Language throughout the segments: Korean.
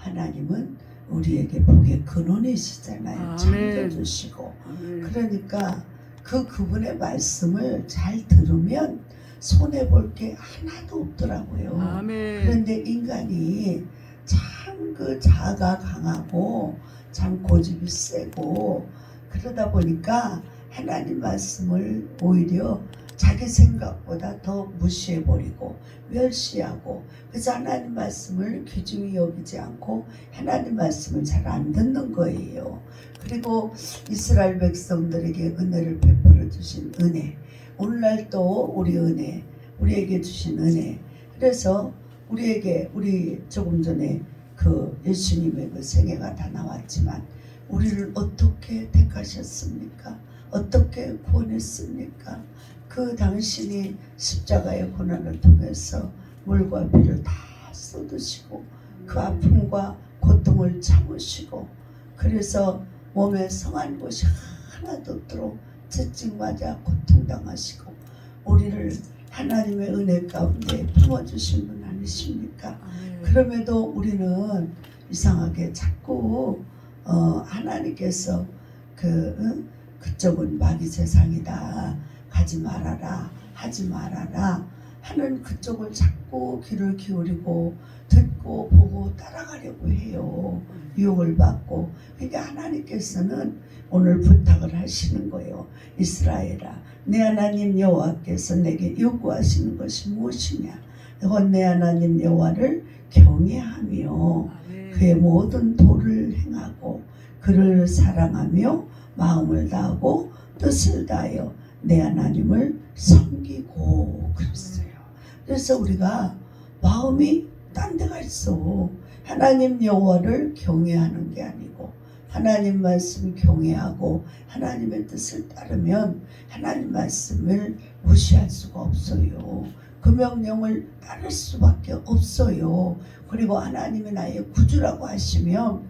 하나님은 우리에게 복의 근원이시잖아요. 아멘. 창조주시고. 아멘. 그러니까 그분의 말씀을 잘 들으면 손해볼 게 하나도 없더라고요. 아멘. 그런데 인간이 참 그 자아가 강하고 참 고집이 세고 그러다 보니까 하나님 말씀을 오히려 자기 생각보다 더 무시해버리고 멸시하고, 그래서 하나님 말씀을 귀중히 여기지 않고 하나님 말씀을 잘 안 듣는 거예요. 그리고 이스라엘 백성들에게 은혜를 베풀어 주신 은혜, 오늘날 또 우리 은혜, 우리에게 주신 은혜. 그래서 우리 조금 전에 그 예수님의 그 생애가 다 나왔지만 우리를 어떻게 택하셨습니까? 어떻게 구원했습니까? 그 당신이 십자가의 고난을 통해서 물과 피를 다 쏟으시고 그 아픔과 고통을 참으시고, 그래서 몸에 성한 곳이 하나도 없도록 채찍맞아 고통당하시고 우리를 하나님의 은혜 가운데 품어주신 분 아니십니까? 그럼에도 우리는 이상하게 자꾸 하나님께서 그쪽은 마귀 세상이다, 가지 말아라, 하지 말아라 하는 그쪽을 자꾸 귀를 기울이고 듣고 보고 따라가려고 해요. 유혹을 받고. 그러니까 하나님께서는 오늘 부탁을 하시는 거예요. 이스라엘아, 내 하나님 여호와께서 내게 요구하시는 것이 무엇이냐? 곧 내 하나님 여호와를 경외하며 그의 모든 도를 행하고 그를 사랑하며 마음을 다하고 뜻을 다하여 내 하나님을 섬기고 그랬어요. 그래서 우리가 마음이 딴 데가 있어. 하나님 여호와를 경외하는 게 아니고 하나님 말씀 경외하고 하나님의 뜻을 따르면 하나님 말씀을 무시할 수가 없어요. 그 명령을 따를 수밖에 없어요. 그리고 하나님이 나의 구주라고 하시면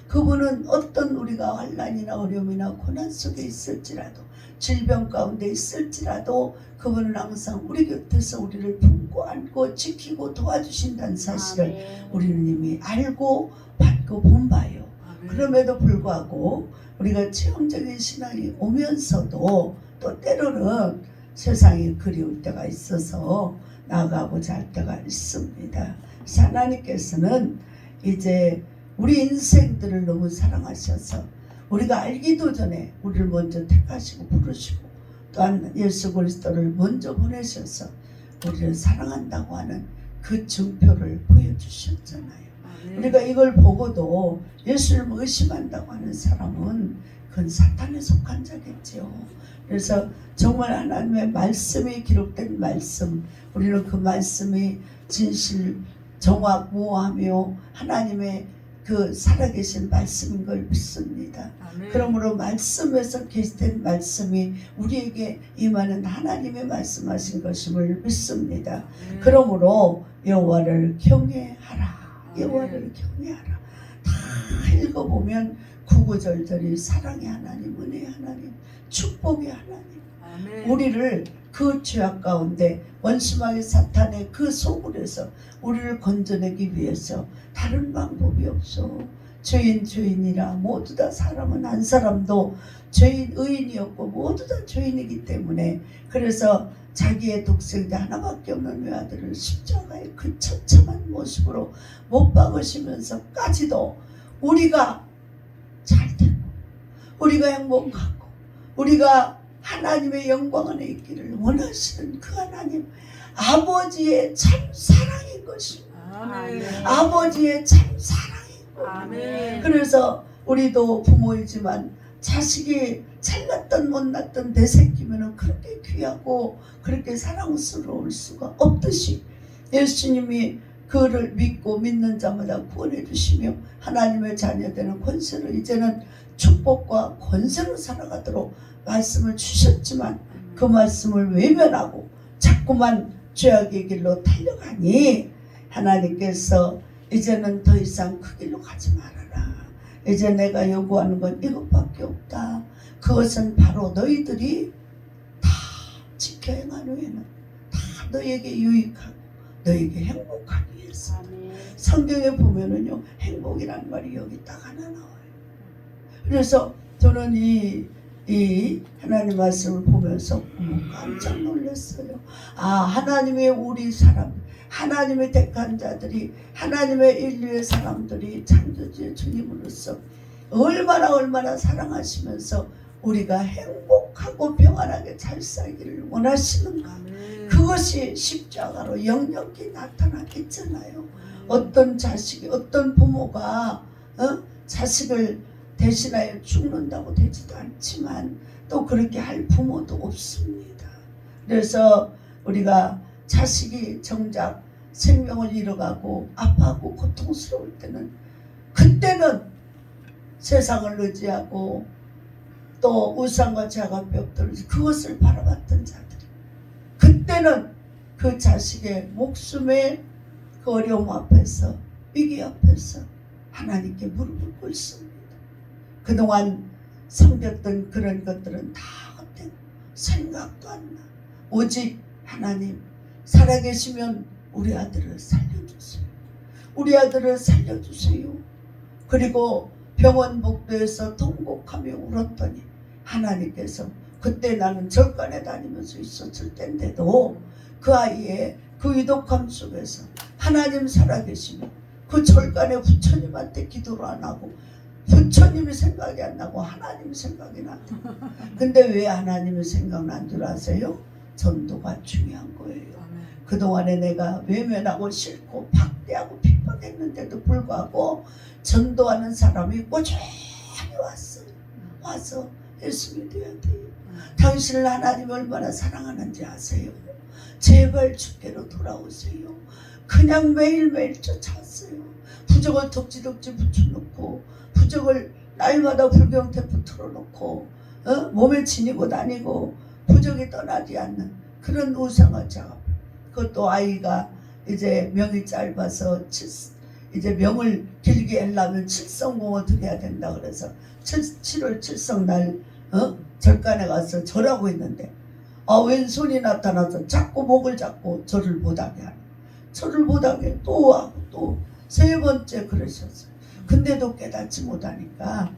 그분은 어떤 우리가 환난이나 어려움이나 고난 속에 있을지라도 질병 가운데 있을지라도 그분은 항상 우리 곁에서 우리를 품고 안고 지키고 도와주신다는 사실을 우리는 이미 알고 받고 본 바요. 그럼에도 불구하고 우리가 체험적인 신앙이 오면서도 또 때로는 세상이 그리울 때가 있어서 나가고자 할 때가 있습니다. 하나님께서는 이제 우리 인생들을 너무 사랑하셔서 우리가 알기도 전에 우리를 먼저 택하시고 부르시고 또한 예수 그리스도를 먼저 보내셔서 우리를 사랑한다고 하는 그 증표를 보여주셨잖아요. 우리가 이걸 보고도 예수를 의심한다고 하는 사람은 그건 사탄에 속한 자겠죠. 그래서 정말 하나님의 말씀이 기록된 말씀, 우리는 그 말씀이 진실, 정확, 무하며 하나님의 그 살아계신 말씀인 걸 믿습니다. 그러므로 말씀에서 계시된 말씀이 우리에게 임하는 하나님의 말씀하신 것임을 믿습니다. 그러므로 여호와를 경외하라. 여호와를 경외하라. 다 읽어보면 구구절절히 사랑의 하나님, 은혜의 하나님, 축복의 하나님, 우리를 그 죄악 가운데 원수마귀 사탄의 그 소굴에서 우리를 건져내기 위해서 다른 방법이 없어. 죄인이라 모두 다 사람은 한 사람도 죄인 의인이었고 모두 다 죄인이기 때문에, 그래서 자기의 독생자 하나밖에 없는 외아들을 십자가의 그 처참한 모습으로 못 박으시면서까지도 우리가 잘 되고 우리가 행복하고 우리가 하나님의 영광 안에 있기를 원하시는 그 하나님 아버지의 참 사랑인 것입니다. 아버지의 참 사랑인 것. 그래서 우리도 부모이지만 자식이 잘났던 못났던 내 새끼면 그렇게 귀하고 그렇게 사랑스러울 수가 없듯이 예수님이 그를 믿고 믿는 자마다 구원해 주시며 하나님의 자녀되는 권세로 이제는 축복과 권세로 살아가도록 말씀을 주셨지만 그 말씀을 외면하고 자꾸만 죄악의 길로 달려가니 하나님께서 이제는 더 이상 그 길로 가지 말아라. 이제 내가 요구하는 건 이것밖에 없다. 그것은 바로 너희들이 다 지켜 행한 후에는 다 너에게 유익하고 너에게 행복하기 위해서. 아멘. 성경에 보면은요, 행복이란 말이 여기 딱 하나 나와요. 그래서 저는 이 하나님 말씀을 보면서 깜짝 놀랐어요. 아, 하나님의 우리 사람, 하나님의 택한 자들이, 하나님의 인류의 사람들이 창조주의 주님으로서 얼마나 사랑하시면서 우리가 행복하고 평안하게 잘 살기를 원하시는가. 아멘. 그것이 십자가로 역력히 나타나겠잖아요. 어떤 자식이, 어떤 부모가 자식을 대신하여 죽는다고 되지도 않지만 또 그렇게 할 부모도 없습니다. 그래서 우리가 자식이 정작 생명을 잃어가고 아파하고 고통스러울 때는, 그때는 세상을 의지하고 또 우상과 자가벽들을 그것을 바라봤던 자들이, 그때는 그 자식의 목숨의 그 어려움 앞에서, 위기 앞에서 하나님께 무릎을 꿇습니다. 그동안 섬겼던 그런 것들은 다 헛되고 생각도 안 나. 오직 하나님 살아계시면 우리 아들을 살려주세요. 우리 아들을 살려주세요. 그리고 병원 복도에서 통곡하며 울었더니 하나님께서, 그때 나는 절간에 다니면서 있었을 때인데도 그 아이의 그 위독함 속에서 하나님 살아계시면 그 절간에 부처님한테 기도를 안 하고 부처님이 생각이 안 나고 하나님 생각이 나다. 근데 왜 하나님의 생각난 줄 아세요? 전도가 중요한 거예요. 그동안에 내가 외면하고 싫고 박대하고 핍박했는데도 불구하고 전도하는 사람이 꾸준히 왔어요. 와서 예수 믿어야 돼요. 당신을 하나님 얼마나 사랑하는지 아세요? 제발 주께로 돌아오세요. 그냥 매일매일 쫓아왔어요. 부적을 덕지덕지 붙여놓고, 부적을 날마다 불경태프 틀어놓고, 몸에 지니고 다니고 부적이 떠나지 않는 그런 우상을 작업. 그것도 아이가 이제 명이 짧아서 이제 명을 길게 하려면 칠성공을 드려야 된다 그래서 7월 칠성날 절간에 가서 절하고 있는데 왼손이 나타나서 자꾸 목을 잡고 절을 못하게 하는, 절을 못하게 또 하고 또 3번째 그러셨어요. 근데도 깨닫지 못하니까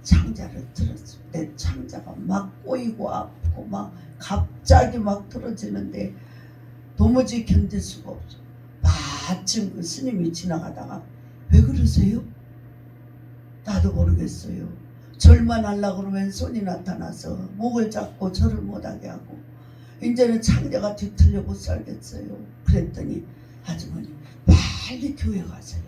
창자를 들었어요. 내 창자가 막 꼬이고 아프고 막 갑자기 막 들어지는데 도무지 견딜 수가 없어. 마침 그 스님이 지나가다가 왜 그러세요? 나도 모르겠어요. 절만 하려고 그러면 손이 나타나서 목을 잡고 절을 못하게 하고 이제는 창자가 뒤틀려 못 살겠어요. 그랬더니 아주머니 빨리 교회 가세요.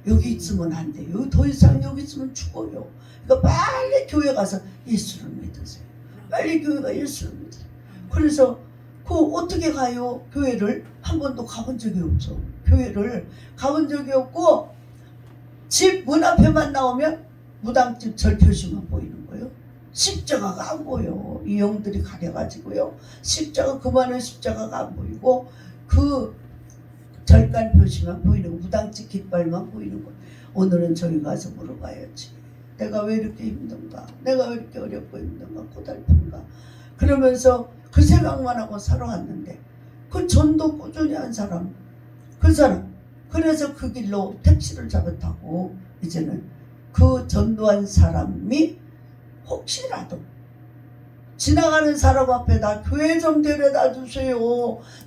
여기 있으면 안 돼요. 더 이상 여기 있으면 죽어요. 그러니까 빨리 교회 가서 예수를 믿으세요. 빨리 교회가 예수를 믿으세요. 그래서 어떻게 가요? 교회를 한 번도 가본 적이 없어. 교회를 가본 적이 없고 집 문 앞에만 나오면 무당집 절표시만 보이는 거예요. 십자가가 안 보여. 이 영들이 가려가지고요. 십자가, 그만한 십자가가 안 보이고 그 절간 표시만 보이는 거, 무당집 깃발만 보이는 거. 오늘은 저기 가서 물어봐야지. 내가 왜 이렇게 힘든가? 내가 왜 이렇게 어렵고 힘든가? 고달픈가? 그러면서 그 생각만 하고 살아왔는데 그 전도 꾸준히 한 사람, 그 사람, 그래서 그 길로 택시를 잡았다고 이제는 그 전도한 사람이 혹시라도 지나가는 사람 앞에 나 교회 좀 데려다 주세요.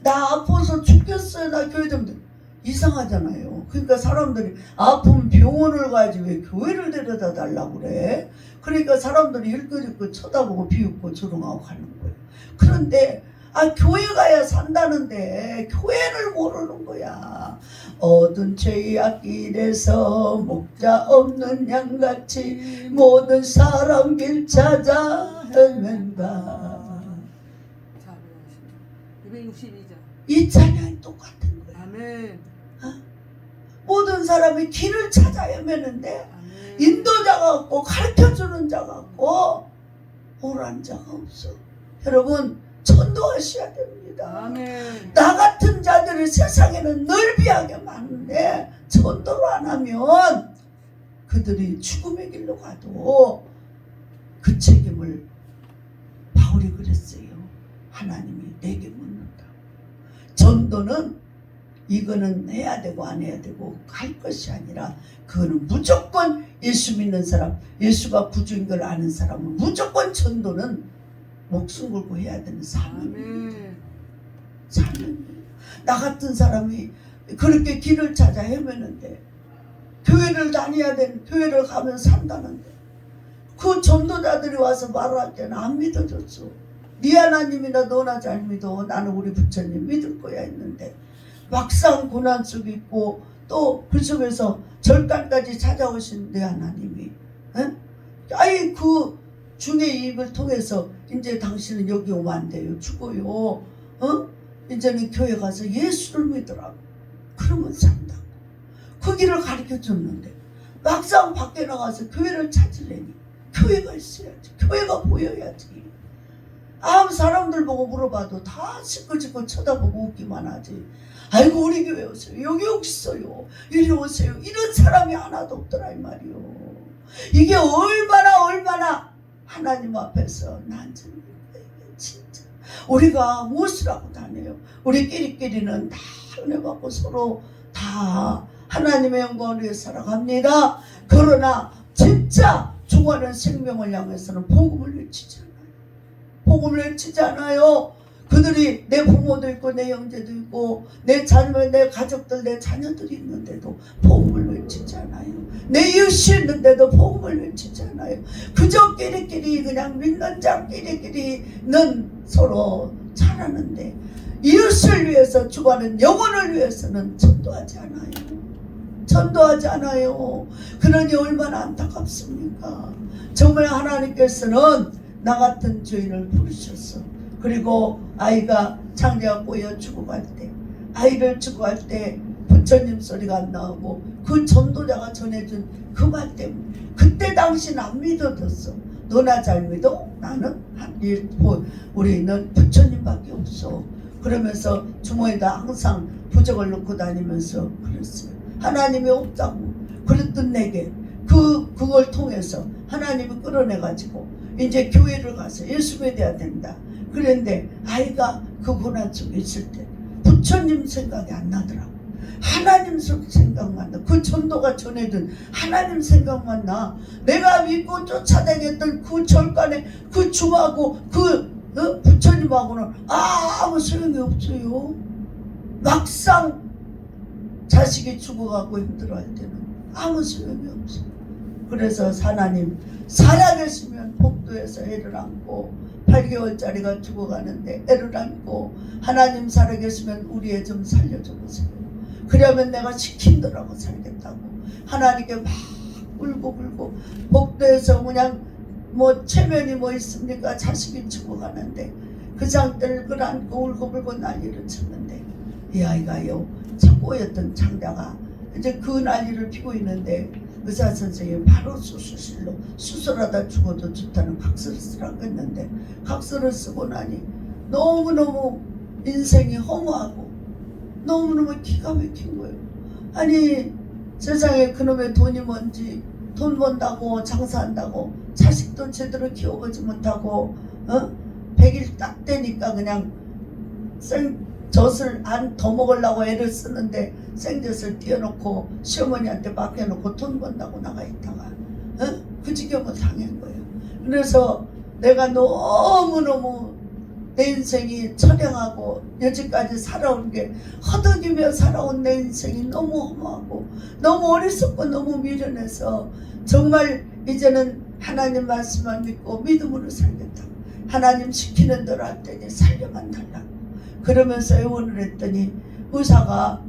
나 아파서 죽겠어요. 나 교회 좀 이상하잖아요. 그러니까 사람들이 아프면 병원을 가야지 왜 교회를 데려다 달라고 그래. 그러니까 사람들이 일거리고 쳐다보고 비웃고 조롱하고 가는 거예요. 그런데 교회 가야 산다는데 교회를 모르는 거야. 어두운 죄악길에서 목자 없는 양같이 모든 사람 길 찾아 헤맨다. 262장. 이 찬양이 똑같은 거야. 아멘. 모든 사람이 길을 찾아 헤매는데 아멘. 인도자가 없고 가르쳐주는 자가 없고 오란 자가 없어. 여러분 전도하셔야 됩니다. 아멘. 나 같은 자들이 세상에는 넓이하게 많은데 전도를 안 하면 그들이 죽음의 길로 가도 그 책임을 바울이 그랬어요. 하나님이 내게 묻는다. 전도는 이거는 해야 되고 안 해야 되고 할 것이 아니라 그거는 무조건 예수 믿는 사람, 예수가 구주인 걸 아는 사람은 무조건 전도는 목숨 걸고 해야 되는 사명입니다. 사명이에요. 나 같은 사람이 그렇게 길을 찾아 헤매는데 교회를 다녀야 되는, 교회를 가면 산다는데 그 전도자들이 와서 말할 때는 안 믿어줬어. 네 하나님이나 너나 잘 믿어. 나는 우리 부처님 믿을 거야 했는데 막상 고난 속에 있고 또 그 속에서 절간까지 찾아오신 내 하나님이 아이 그 중의 입을 통해서 이제 당신은 여기 오면 안 돼요. 죽어요. 이제는 교회 가서 예수를 믿으라고. 그러면 산다고. 그 길을 가르쳐 줬는데 막상 밖에 나가서 교회를 찾으려니 교회가 있어야지. 교회가 보여야지. 아무 사람들 보고 물어봐도 다 시끌시끌 쳐다보고 웃기만 하지. 아이고 우리 교회 오세요. 여기 있어요. 이리 오세요. 이런 사람이 하나도 없더라 이 말이요. 이게 얼마나 하나님 앞에서 난처한 거예요. 진짜. 우리가 무엇을 하고 다녀요. 우리끼리는 다 은혜 받고 서로 다 하나님의 영광을 위해 살아갑니다. 그러나 진짜 죽어가는 생명을 향해서는 복음을 외치지 않아요. 복음을 외치지 않아요. 그들이 내 부모도 있고 내 형제도 있고 내 자녀, 내 가족들, 내 자녀들이 있는데도 복음을 외치지 않아요. 내 이웃이 있는데도 복음을 외치지 않아요. 그저 끼리끼리 그냥 믿는 자 끼리끼리는 서로 잘하는데 이웃을 위해서 죽어가는 영혼을 위해서는 전도하지 않아요. 전도하지 않아요. 그러니 얼마나 안타깝습니까? 정말 하나님께서는 나 같은 죄인을 부르셨어. 그리고 아이가 장례가 꼬여 죽어갈 때, 아이를 죽어갈 때 부처님 소리가 안 나오고 그 전도자가 전해준 그 말 때문에 그때 당신 안 믿어졌어. 너나 잘 믿어? 나는 우리는 부처님밖에 없어. 그러면서 주머니에다 항상 부적을 넣고 다니면서 그랬어요. 하나님이 없다고. 그랬던 내게 그걸 통해서 하나님이 끌어내가지고 이제 교회를 가서 예수 믿어야 된다. 그런데 아이가 그 고난 속에 있을 때 부처님 생각이 안 나더라고. 하나님 생각만 나. 그 전도가 전해준 하나님 생각만 나. 내가 믿고 쫓아다녔던 그 절간에 그 주하고 부처님하고는 아무 소용이 없어요. 막상 자식이 죽어가고 힘들어할 때는 아무 소용이 없어요. 그래서 하나님 살아계시면 복도에서 애를 안고 8개월짜리가 죽어가는데 애를 안고 하나님 살아계시면 우리 애 좀 살려줘 보세요. 그러면 내가 시킨더라고 살겠다고 하나님께 막 울고 복도에서 그냥 뭐 체면이 뭐 있습니까? 자식이 죽어가는데 그 상태를 끌어안고 울고 난리를 쳤는데 이 아이가요 참고였던 장자가 이제 그 난리를 피고 있는데 의사 선생님이 바로 수술실로 수술하다 죽어도 좋다는 각서를 쓰라고 했는데 각서를 쓰고 나니 너무너무 인생이 허무하고 너무너무 기가 막힌 거예요. 아니 세상에 그놈의 돈이 뭔지 돈 번다고 장사한다고 자식도 제대로 키워보지 못하고 100일 딱 되니까 그냥 젖을 안 더 먹으려고 애를 쓰는데 생젖을 띄워놓고 시어머니한테 맡겨놓고 돈 번다고 나가 있다가 그 지경을 당한 거예요. 그래서 내가 너무너무 내 인생이 처량하고 여지까지 살아온 게 허덕이며 살아온 내 인생이 너무 허무하고 너무 어리석고 너무 미련해서 정말 이제는 하나님 말씀만 믿고 믿음으로 살겠다. 하나님 시키는 대로 할 때니 살려만 달라고 그러면서 애원을 했더니 의사가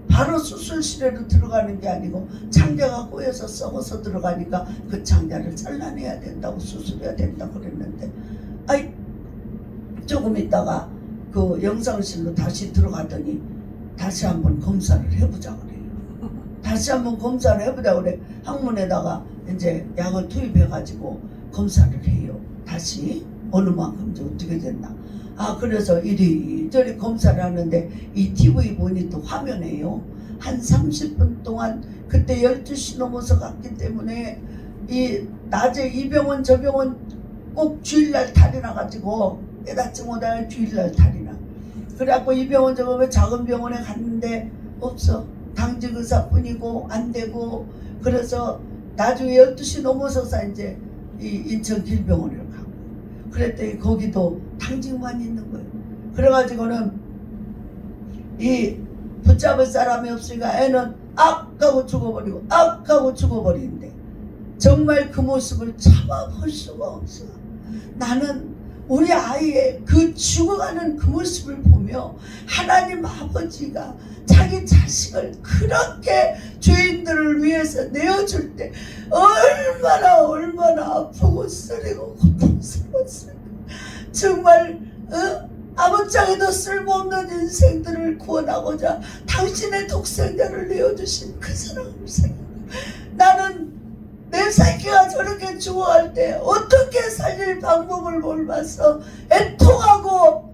바로 수술실에로 들어가는 게 아니고 창자가 꼬여서 썩어서 들어가니까 그 창자를 잘라내야 된다고 수술해야 된다고 그랬는데 아이 조금 있다가 그 영상실로 다시 들어가더니 다시 한번 검사를 해보자 그래요. 다시 한번 검사를 해보자 그래. 항문에다가 이제 약을 투입해가지고 검사를 해요. 다시 어느 만큼인지 어떻게 됐나. 그래서 이리저리 검사를 하는데 이 TV 모니터 화면에요. 한 30분 동안 그때 12시 넘어서 갔기 때문에 이 낮에 이 병원 저 병원 꼭 주일날 탈이 나가지고 깨닫지 못하는 주일날 탈이 나. 그래갖고 이 병원 저 병원 작은 병원에 갔는데 없어. 당직 의사뿐이고 안 되고. 그래서 나중에 12시 넘어서서 이제 이 인천 길병원을 가고, 그랬더니 거기도 당직만 있는 거예요. 그래가지고는 이 붙잡을 사람이 없으니까 애는 악 하고 죽어버리고 악 하고 죽어버리는데, 정말 그 모습을 참아볼 수가 없어. 나는 우리 아이의 그 죽어가는 그 모습을 보며 하나님 아버지가 자기 자식을 그렇게 죄인들을 위해서 내어줄 때 얼마나 아프고 쓰리고 고통스러웠을까. 정말 아무짝에도 쓸모없는 인생들을 구원하고자 당신의 독생자를 내어주신 그 사랑을 생각하고, 나는 내 새끼가 저렇게 죽어갈 때 어떻게 살릴 방법을 몰라서 애통하고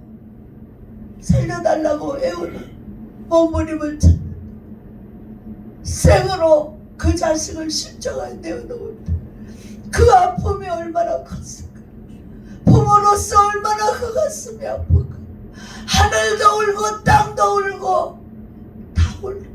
살려달라고 애우는 몸부림을 쳤는데, 생으로 그 자식을 십자가에 내어놓을 때 그 아픔이 얼마나 컸을까. 부모로서 얼마나 그 가슴이 아플까. 하늘도 울고 땅도 울고 다 울고.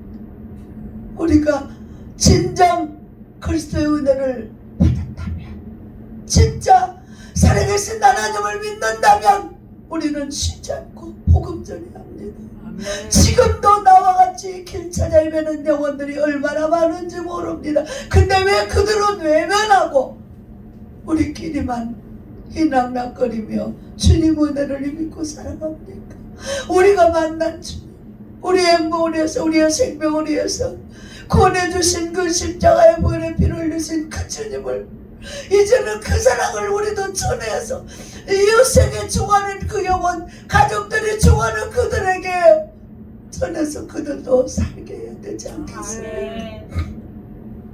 우리가 진정 그리스도의 은혜를 받았다면, 진짜 살아계신 하나님을 믿는다면 우리는 쉬지 않고 복음 전해야 합니다. 아멘. 지금도 나와 같이 길 찾아 헤매는 영혼들이 얼마나 많은지 모릅니다. 근데 왜 그들은 외면하고 우리끼리만 희낙낙거리며 주님 은혜를 믿고 살아갑니까? 우리가 만난 주님, 우리의 행복을 위해서, 우리의 생명을 위해서 구원해주신 그 십자가의 보혈의 피를 흘리신 그 주님을, 이제는 그 사랑을 우리도 전해서 이웃에게 좋아하는 그 영혼, 가족들이 좋아하는 그들에게 전해서 그들도 살게 해야 되지 않겠습니까?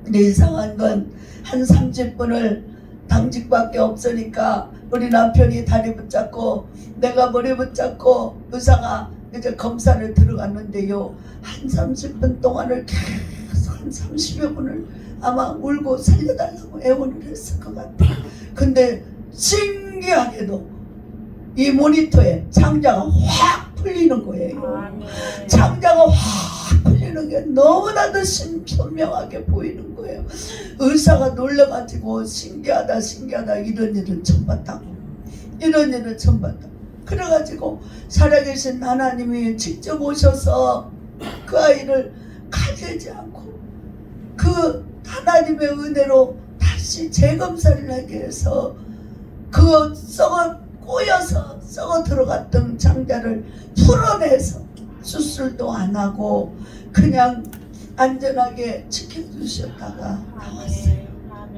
근데 이상한 건 한 30분을 당직밖에 없으니까 우리 남편이 다리 붙잡고 내가 머리 붙잡고 의사가 이제 검사를 들어갔는데요, 한 30분 동안을 계속 한 30여 분을 아마 울고 살려달라고 애원을 했을 것 같아. 근데 신기하게도 이 모니터에 창자가 확 풀리는 거예요. 창자가 확 풀리는 게 너무나도 신선명하게 보이는 거예요. 의사가 놀라가지고 신기하다 이런 일은 처음 봤다고. 이런 일은 처음 봤다고. 그래가지고 살아계신 하나님이 직접 오셔서 그 아이를 가리지 않고 그 하나님의 은혜로 다시 재검사를 하게 해서 그 꼬여서 썩어 들어갔던 창자를 풀어내서 수술도 안 하고 그냥 안전하게 지켜주셨다가 나왔어요.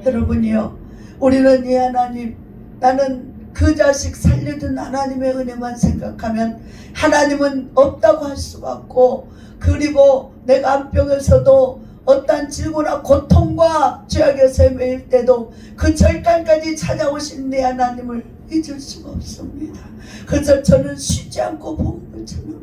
여러분이요, 우리는 이 하나님, 나는 그 자식 살려준 하나님의 은혜만 생각하면 하나님은 없다고 할 수가 없고, 그리고 내가 암병에서도 어떠한 질고나 고통과 죄악에서 매일 때도 그 절간까지 찾아오신 내 하나님을 잊을 수가 없습니다. 그래서 저는 쉬지 않고 복음을 전합니다.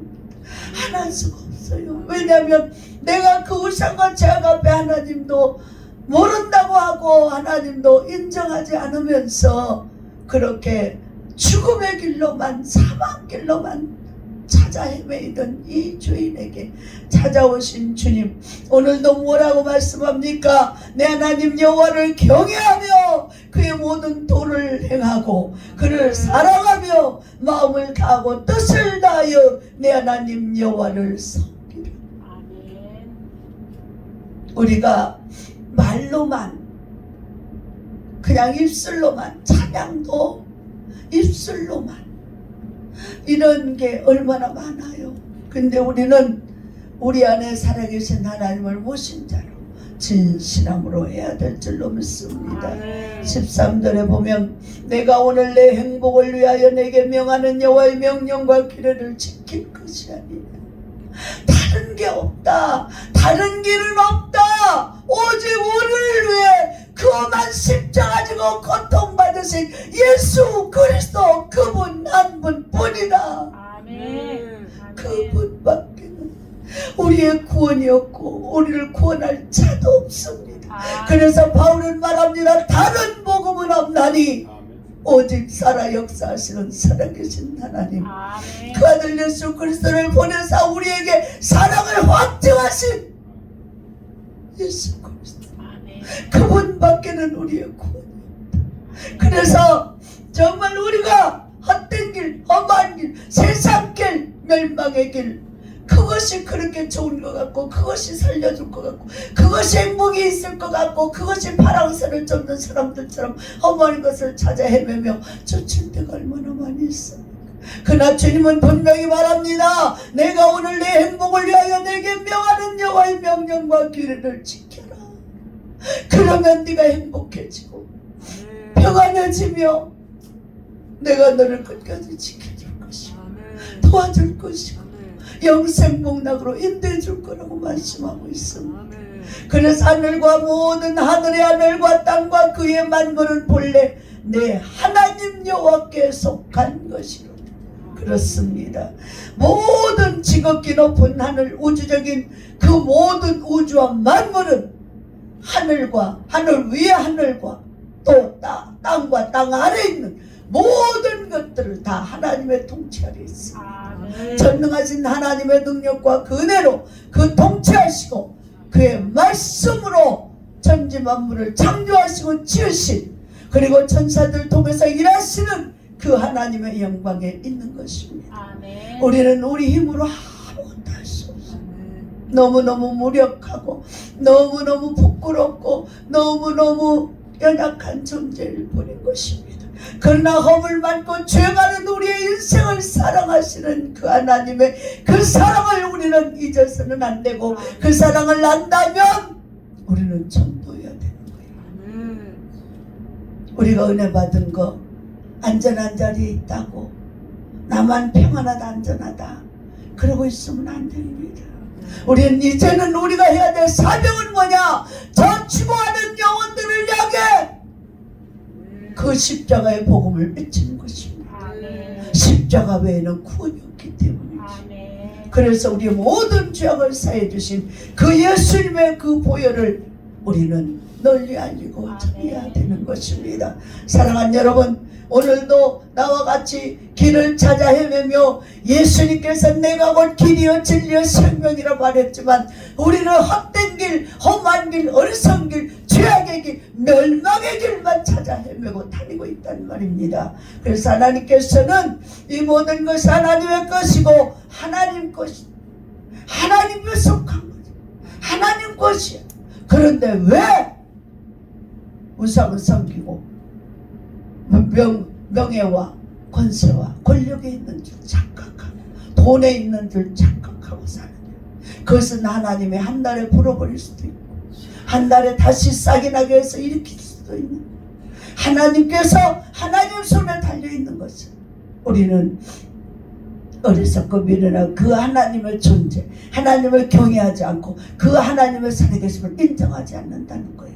안 할 수가 없어요. 왜냐하면 내가 그 우상과 죄악 앞에 하나님도 모른다고 하고 하나님도 인정하지 않으면서 그렇게 죽음의 길로만, 사망 길로만 찾아 헤매이던 이 죄인에게 찾아오신 주님, 오늘도 뭐라고 말씀합니까? 내 하나님 여호와를 경외하며 그의 모든 도를 행하고 그를 사랑하며 마음을 다하고 뜻을 다하여 내 하나님 여호와를 섬기라. 우리가 말로만, 그냥 입술로만, 찬양도 입술로만, 이런 게 얼마나 많아요. 근데 우리는 우리 안에 살아계신 하나님을 모신 자로 진실함으로 해야 될 줄로 믿습니다. 13절에 보면 내가 오늘 내 행복을 위하여 내게 명하는 여호와의 명령과 규례를 지킬 것이 아니냐. 다른 게 없다. 다른 길은 없다. 오직 우리를 위해 그만 십자가 지고 고통받으신 예수 그리스도, 그분 한 분뿐이다. 아멘. 그분밖에는 우리의 구원이었고 우리를 구원할 자도 없습니다. 그래서 바울은 말합니다. 다른 복음은 없나니 오직 살아 역사하시는 살아계신 하나님, 아멘. 그 아들 예수 그리스도를 보내사 우리에게 사랑을 확증하신 예수 그리스도, 아멘. 그분밖에는 우리의 구원이 없다. 그래서 정말 우리가 헛된 길, 험한 길, 세상 길, 멸망의 길, 그것이 그렇게 좋은 것 같고, 그것이 살려줄 것 같고, 그것이 행복이 있을 것 같고, 그것이 파랑새를 쫓는 사람들처럼 험한 것을 찾아 헤매며 쫓을 때가 얼마나 많이 있습니까? 그러나 주님은 분명히 말합니다. 내가 오늘 내 행복을 위하여 내게 명하는 여호와의 명령과 규례를 지켜라. 그러면 네가 행복해지고 평안해지며 내가 너를 끝까지 지켜줄 것이고 도와줄 것이고 영생복락으로 인도해 줄 거라고 말씀하고 있습니다. 그래서 하늘과 모든 하늘의 하늘과 땅과 그의 만물은 본래 내 하나님 여호와께 속한 것이로다. 그렇습니다. 모든 지극히 높은 하늘, 우주적인 그 모든 우주와 만물은 하늘과 하늘 위의 하늘과 또 땅과 땅 아래에 있는 모든 것들을 다 하나님의 통치 아래 있습니다. 전능하신 하나님의 능력과 그 은혜로 그 통치하시고 그의 말씀으로 천지 만물을 창조하시고 지으신, 그리고 천사들 통해서 일하시는 그 하나님의 영광에 있는 것입니다. 아멘. 우리는 우리 힘으로 아무것도 할 수 없어요. 너무너무 무력하고 너무너무 부끄럽고 너무너무 연약한 존재를 보낸 것입니다. 그러나 허물 많고 죄가는 우리의 인생을 사랑하시는 그 하나님의 그 사랑을 우리는 잊어서는 안 되고, 그 사랑을 안다면 우리는 전도해야 되는 거예요. 우리가 은혜 받은 거 안전한 자리에 있다고 나만 평안하다 안전하다 그러고 있으면 안 됩니다. 우리는 이제는 우리가 해야 될 사명은 뭐냐? 저 추모하는 영혼들을 향해 그 십자가의 복음을 외치는 것입니다. 아멘. 십자가 외에는 구원이 없기 때문입니다. 아멘. 그래서 우리의 모든 죄악을 사해 주신 그 예수님의 그 보혈을 우리는 널리 알리고 전해야 되는 것입니다. 사랑하는 여러분, 오늘도 나와 같이 길을 찾아 헤매며 예수님께서 내가 곧 길이요 진리요 생명이라 말했지만 우리는 헛된 길, 험한 길, 어리석은 길, 죄악의 길, 멸망의 길만 찾아 헤매고 다니고 있단 말입니다. 그래서 하나님께서는 이 모든 것이 하나님의 것이고 하나님 것이, 하나님께 속한 거죠. 하나님 것이야. 그런데 왜 우상을 섬기고 명예와 권세와 권력에 있는 줄 착각하고 돈에 있는 줄 착각하고 사느냐. 그것은 하나님의 한 달에 불어버릴 수도 있고 한 달에 다시 싹이 나게 해서 일으킬 수도 있는, 하나님께서 하나님 손에 달려있는 것은 우리는 어리석고 미련한 그 하나님의 존재, 하나님을 경외하지 않고 그 하나님의 살아계심을 인정하지 않는다는 거예요.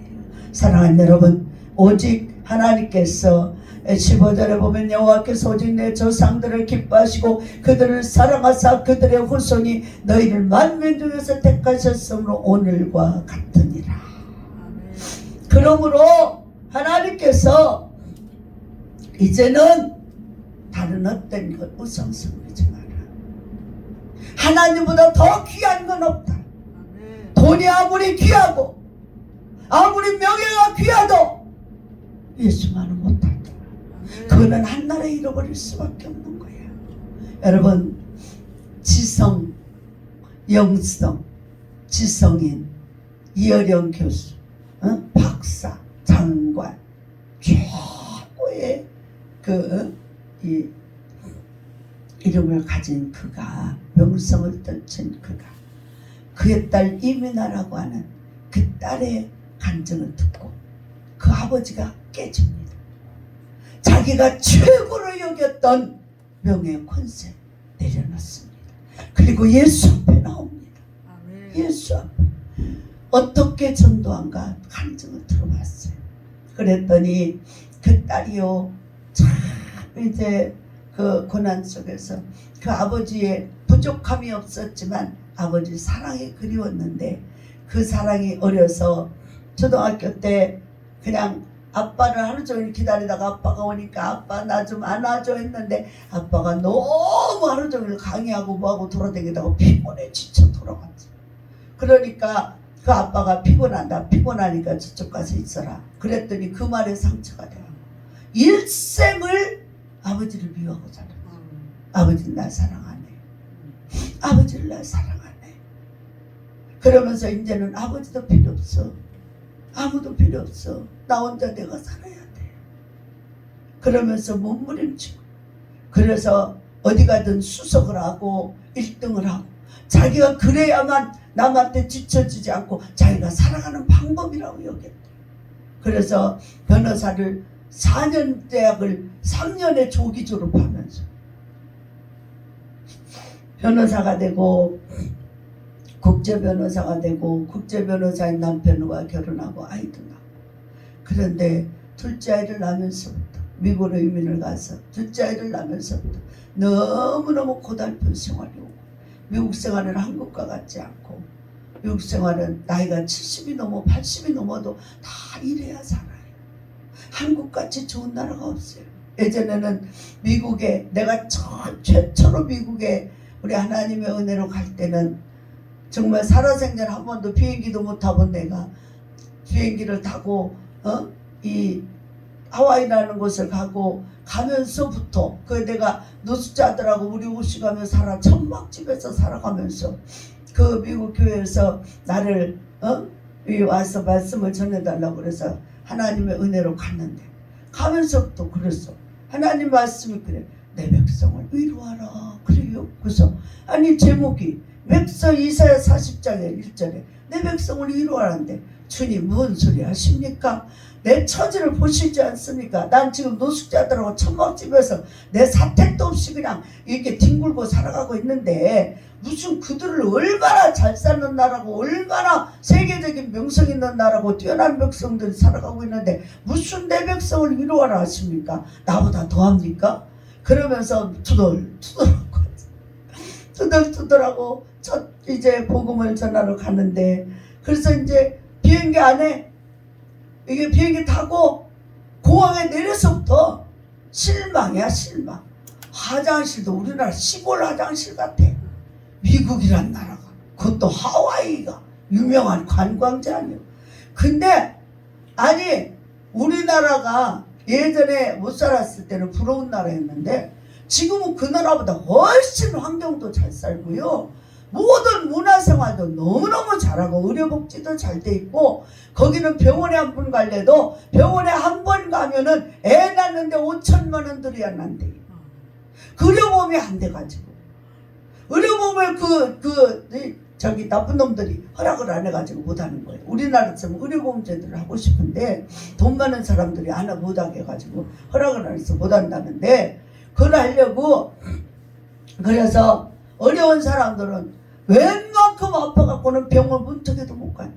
사랑하는 여러분, 오직 하나님께서 15절에 보면 여호와께서 오직 내 조상들을 기뻐하시고 그들을 사랑하사 그들의 후손이 너희를 만민 중에서 택하셨으므로 오늘과 같으니라. 그러므로 하나님께서 이제는 다른 어떤 것 우상 섬기지 마라. 하나님보다 더 귀한 건 없다. 돈이 아무리 귀하고 아무리 명예가 귀하도 예수만은 못한다. 그거는 한나라에 잃어버릴 수밖에 없는 거예요. 여러분, 지성, 영성, 지성인, 이어령 교수, 박사, 장관, 최고의 이름을 가진 그가, 명성을 떨친 그가, 그의 딸 이민아라고 하는 그 딸의 간증을 듣고 그 아버지가 깨집니다. 자기가 최고로 여겼던 명예 권세 내려놓습니다. 그리고 예수 앞에 나옵니다. 예수 앞에 어떻게 전도한가 간증을 들어봤어요. 그랬더니 그 딸이요 참 이제 그 고난 속에서 그 아버지의 부족함이 없었지만 아버지 사랑이 그리웠는데 그 사랑이 어려서 초등학교 때 그냥 아빠를 하루 종일 기다리다가 아빠가 오니까 아빠 나 좀 안아줘 했는데 아빠가 너무 하루 종일 강의하고 뭐하고 돌아다니다가 피곤해 지쳐 돌아갔지. 그러니까 그 아빠가 피곤하니까 저쪽 가서 있어라 그랬더니 그 말에 상처가 돼요. 일생을 아버지를 미워하고 살았어. 아버지는 날 사랑 안 해. 아버지를 날 사랑 안 해. 그러면서 이제는 아버지도 필요 없어. 아무도 필요 없어. 나 혼자 내가 살아야 돼. 그러면서 몸부림치고 그래서 어디 가든 수석을 하고 1등을 하고 자기가 그래야만 남한테 지쳐지지 않고 자기가 살아가는 방법이라고 여겼대. 그래서 변호사를 4년 대학을 3년에 조기 졸업하면서 변호사가 되고 국제변호사가 되고 국제변호사인 남편과 결혼하고 아이도 낳고 그런데 둘째 아이를 낳으면서부터 미국으로 이민을 가서 둘째 아이를 낳으면서부터 너무너무 고달픈 생활이 오고 미국 생활은 한국과 같지 않고 미국 생활은 나이가 70이 넘어 80이 넘어도 다 일해야 살아요. 한국같이 좋은 나라가 없어요. 예전에는 미국에 내가 최초로 미국에 우리 하나님의 은혜로 갈 때는 정말 살아생전 한 번도 비행기도 못 타본 내가 비행기를 타고 이 하와이라는 곳을 가면서부터 그 내가 노숙자들하고 우리 오시가며 살아 천막집에서 살아가면서 그 미국 교회에서 나를 와서 말씀을 전해달라고 그래서 하나님의 은혜로 갔는데 가면서부터 그랬어. 하나님 말씀이 그래. 내 백성을 위로하라. 그래요. 그래서 아니 제목이 맥서 이사야 40장의 1절에 내 백성을 위로하라는데 주님 무슨 소리 하십니까? 내 처지를 보시지 않습니까? 난 지금 노숙자들하고 천막집에서 내 사택도 없이 그냥 이렇게 뒹굴고 살아가고 있는데 무슨 그들을 얼마나 잘 사는 나라고 얼마나 세계적인 명성 있는 나라고 뛰어난 백성들이 살아가고 있는데 무슨 내 백성을 위로하라 하십니까? 나보다 더합니까? 그러면서 투덜투덜하고 이제 복음을 전하러 갔는데 그래서 이제 비행기 안에 이게 비행기 타고 공항에 내려서부터 실망이야 실망. 화장실도 우리나라 시골 화장실 같아. 미국이란 나라가 그것도 하와이가 유명한 관광지 아니에요. 근데 아니 우리나라가 예전에 못 살았을 때는 부러운 나라였는데 지금은 그 나라보다 훨씬 환경도 잘 살고요. 모든 문화생활도 너무너무 잘하고 의료복지도 잘 돼 있고 거기는 병원에 한 번 갈래도 병원에 한 번 가면은 애 낳는데 5천만 원 들여야 난대. 의료보험이 안 돼가지고 의료보험을 저기 나쁜 놈들이 허락을 안 해가지고 못하는 거예요. 우리나라처럼 의료보험 제도를 하고 싶은데 돈 많은 사람들이 안 못하게 해가지고 허락을 안 해서 못한다는데 그걸 하려고 그래서 어려운 사람들은 웬만큼 아파갖고는 병원 문턱에도 못 간대.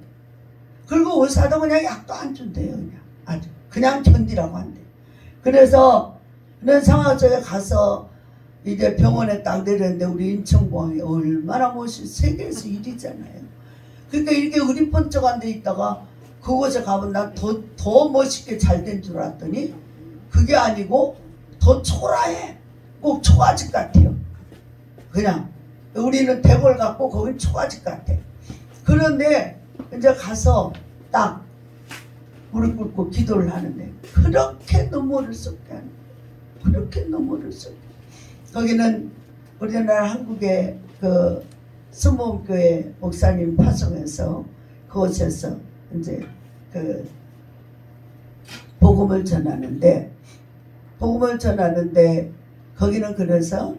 그리고 의사도 그냥 약도 안 준대요. 그냥 아주 그냥 견디라고 한대. 그래서 그런 상황 속에 가서 이제 병원에 딱 내렸는데 우리 인천공항이 얼마나 멋있어. 세계에서 1위잖아요. 그러니까 이렇게 으리번쩍한 데 있다가 그곳에 가면 난 더 멋있게 잘 된 줄 알았더니 그게 아니고 더 초라해. 꼭 초가집 같아요. 그냥 우리는 대궐 같고 거긴 초가집 같아. 그런데 이제 가서 딱 무릎 꿇고 기도를 하는데 그렇게 눈물을 쏟게 하는 거예요. 그렇게 눈물을 쏟게. 거기는 우리나라 한국의 그 수목교회 목사님 파송해서 그곳에서 이제 그 복음을 전하는데 거기는 그래서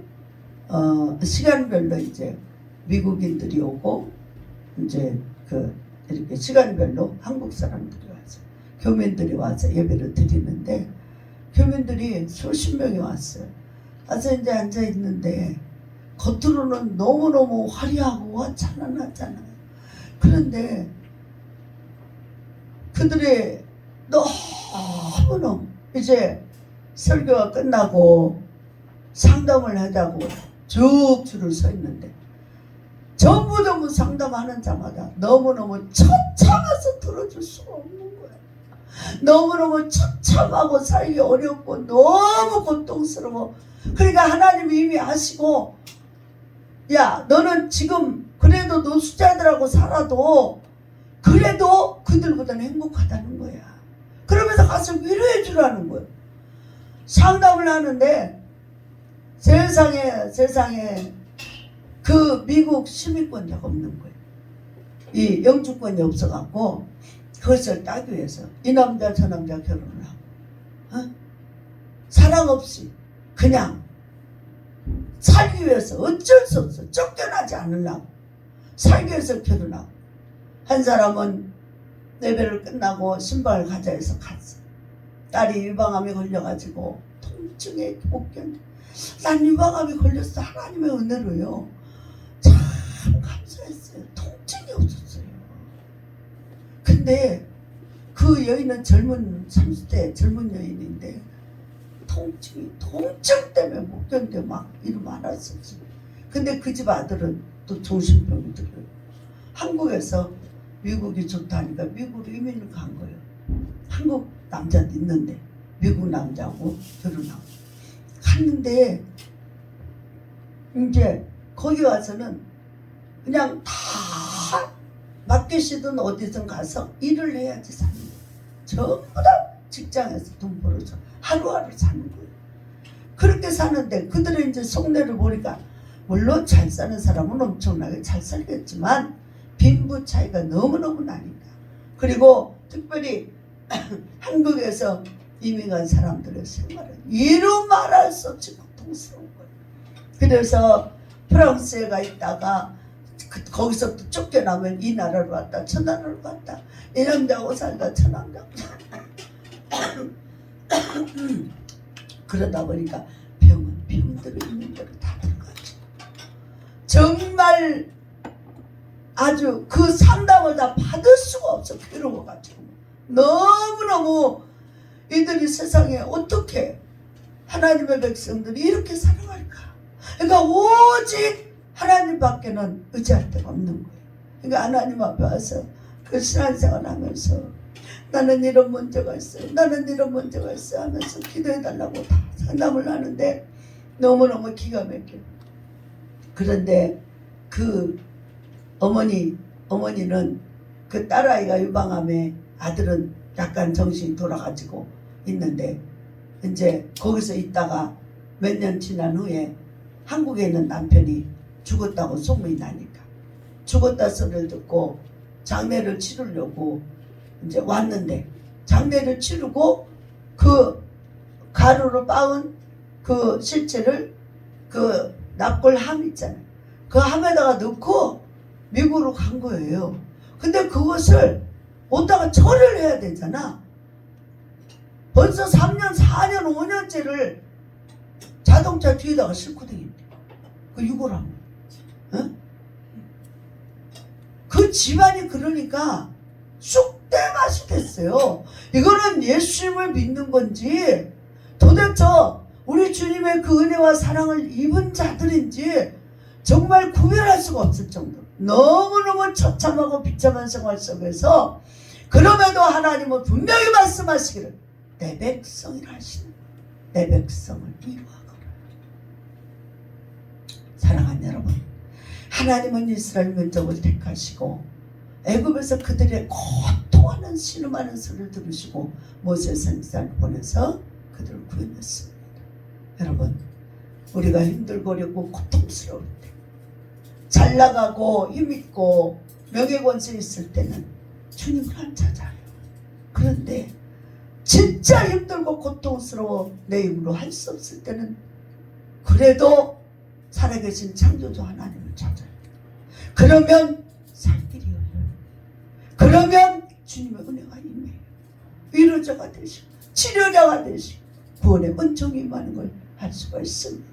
시간별로 이제 미국인들이 오고 이제 이렇게 시간별로 한국 사람들이 와서 교민들이 와서 예배를 드리는데 교민들이 수십 명이 왔어요. 와서 이제 앉아 있는데 겉으로는 너무너무 화려하고 찬란하잖아요. 그런데 그들의 너무너무 이제 설교가 끝나고 상담을 하자고 쭉 줄을 서 있는데 전부 상담하는 자마다 너무너무 처참해서 들어줄 수가 없는 거야. 너무너무 처참하고 살기 어렵고 너무 고통스러워. 그러니까 하나님이 이미 아시고, 야 너는 지금 그래도 노숙자들하고 살아도 그래도 그들보다는 행복하다는 거야. 그러면서 가서 위로해 주라는 거예요. 상담을 하는데 세상에 그 미국 시민권자가 없는 거예요. 이 영주권이 없어갖고 그것을 따기 위해서 이 남자 저 남자 결혼을 하고 사랑 없이 그냥 살기 위해서 어쩔 수 없어 쫓겨나지 않으려고 살기 위해서 결혼하고, 한 사람은 예배를 끝나고 신방을 가자 해서 갔어. 딸이 유방암에 걸려가지고 통증에 못 견뎌. 난 유방암이 걸렸어. 하나님의 은혜로요. 참 감사했어요. 통증이 없었어요. 근데 그 여인은 젊은 30대 젊은 여인인데 통증 때문에 못 견뎌 막 이러면 알았었지. 근데 그 집 아들은 또 정신병이 들어요. 한국에서 미국이 좋다니까 미국으로 이민을 간 거예요. 한국 남자도 있는데 미국 남자하고 결혼하고 갔는데 이제 거기 와서는 그냥 다 마켓이든 어디든 가서 일을 해야지 사는 거예요. 전부 다 직장에서 돈 벌어서 하루하루 사는 거예요. 그렇게 사는데 그들의 이제 속내를 보니까 물론 잘 사는 사람은 엄청나게 잘 살겠지만 빈부 차이가 너무너무 나니까. 그리고 특별히 한국에서 이민 간 사람들의 생활은 이루 말할 수 없이 고통스러운 거예요. 그래서 프랑스에 가 있다가 거기서 또 쫓겨나면 이 나라로 왔다 저 나라로 갔다 이 남자하고 살다 저 남자하고 그러다 보니까 병은 병대로 있는 대로 다 들어가죠. 정말 아주 그 상담을 다 받을 수가 없어. 괴로워가지고 너무너무 이들이 세상에 어떻게 하나님의 백성들이 이렇게 살아갈까. 그러니까 오직 하나님밖에는 의지할 데가 없는 거예요. 그러니까 하나님 앞에 와서 그 신앙생활 하면서 나는 이런 문제가 있어요. 나는 이런 문제가 있어요 하면서 기도해달라고 다 상담을 하는데 너무너무 기가 막혀요. 그런데 그 어머니는 그 딸아이가 유방암에 아들은 약간 정신이 돌아가지고 있는데 이제 거기서 있다가 몇 년 지난 후에 한국에 있는 남편이 죽었다고 소문이 나니까 죽었다 소리를 듣고 장례를 치르려고 이제 왔는데 장례를 치르고 그 가루로 빻은 그 실체를 그 납골함 있잖아요. 그 함에다가 넣고 미국으로 간 거예요. 근데 그것을 어디다가 처리를 해야 되잖아. 벌써 3년, 4년, 5년째를 자동차 뒤에다가 싣고 다닌대. 그 유골함을. 응? 그 집안이 그러니까 쑥대맛이 됐어요. 이거는 예수님을 믿는 건지 도대체 우리 주님의 그 은혜와 사랑을 입은 자들인지 정말 구별할 수가 없을 정도로 너무너무 처참하고 비참한 생활 속에서 그럼에도 하나님은 분명히 말씀하시기를 내 백성이라 하시는 내 백성을 위로하거라. 사랑하는 여러분, 하나님은 이스라엘 민족을 택하시고 애굽에서 그들의 고통하는 신음하는 소리를 들으시고 모세 선지자를 보내서 그들을 구원했습니다. 여러분, 우리가 힘들고 어렵고 고통스러울 때, 잘 나가고 힘있고 명예권세 있을 때는 주님을 안 찾아요. 그런데 진짜 힘들고 고통스러워 내 힘으로 할 수 없을 때는 그래도 살아계신 창조주 하나님을 찾아요. 그러면 살 길이 열려요. 그러면 주님의 은혜가 임해요. 위로자가 되시고 치료자가 되시고 구원의 은총이 임하는 걸 할 수가 있습니다.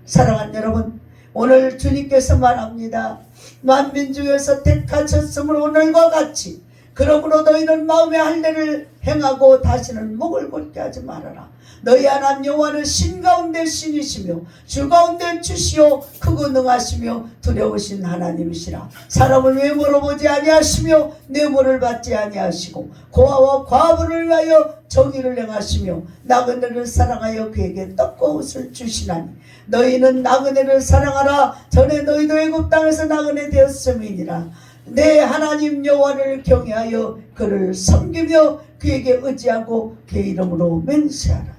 사랑하는 여러분, 오늘 주님께서 말합니다. 만민 중에서 택하셨으므로 오늘과 같이 그러므로 너희는 마음의 할례를 행하고 다시는 목을 곧게 하지 말아라. 너희 하나님 여호와는 신 가운데 신이시며 주 가운데 주시오 크고 능하시며 두려우신 하나님이시라. 사람을 외모로 보지 아니하시며 뇌물을 받지 아니하시고 고아와 과부를 위하여 정의를 행하시며 나그네를 사랑하여 그에게 떡과 옷을 주시나니 너희는 나그네를 사랑하라. 전에 너희도 애굽 땅에서 나그네 되었음이니라. 내 하나님 여호와를 경외하여 그를 섬기며 그에게 의지하고 그의 이름으로 맹세하라.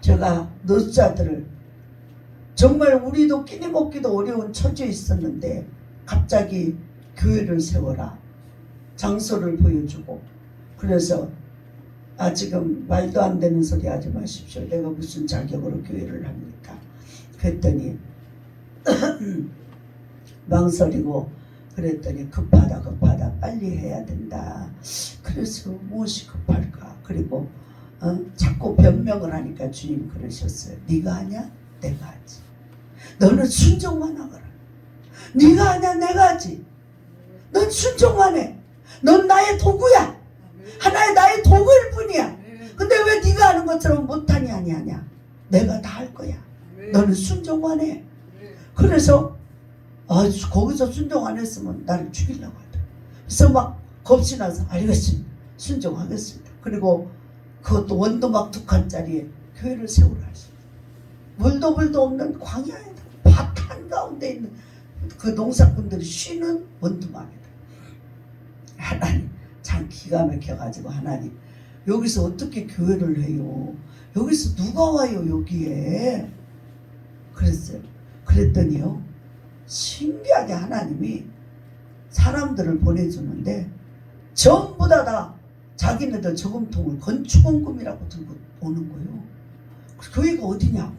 제가 노자들을 정말 우리도 끼니 먹기도 어려운 처지에 있었는데 갑자기 교회를 세워라 장소를 보여주고 그래서 지금 말도 안 되는 소리 하지 마십시오. 내가 무슨 자격으로 교회를 합니까? 그랬더니 망설이고 그랬더니 급하다 빨리 해야 된다. 그래서 무엇이 급할까? 그리고 자꾸 변명을 하니까 주님 그러셨어요. 네가 하냐? 내가 하지. 너는 순종만 하거라. 네가 하냐? 내가 하지. 넌 순종만 해. 넌 나의 도구야. 하나의 나의 도구일 뿐이야. 근데 왜 네가 하는 것처럼 못하니 아니하냐? 내가 다 할 거야. 너는 순종만 해. 그래서 거기서 순종 안 했으면 나를 죽이려고 하더라. 그래서 막 겁이 나서 알겠습니다. 순종하겠습니다. 그리고 그것도 원도막 2칸짜리에 교회를 세우라 하십니다. 물도 없는 광야에다 밭 한가운데 있는 그 농사꾼들이 쉬는 원두막이다. 하나님 참 기가 막혀가지고 하나님 여기서 어떻게 교회를 해요? 여기서 누가 와요 여기에? 그랬어요. 그랬더니요 신기하게 하나님이 사람들을 보내주는데 전부 다 자기네들 저금통을 건축원금이라고 들고 오는 거예요. 교회가 어디냐고.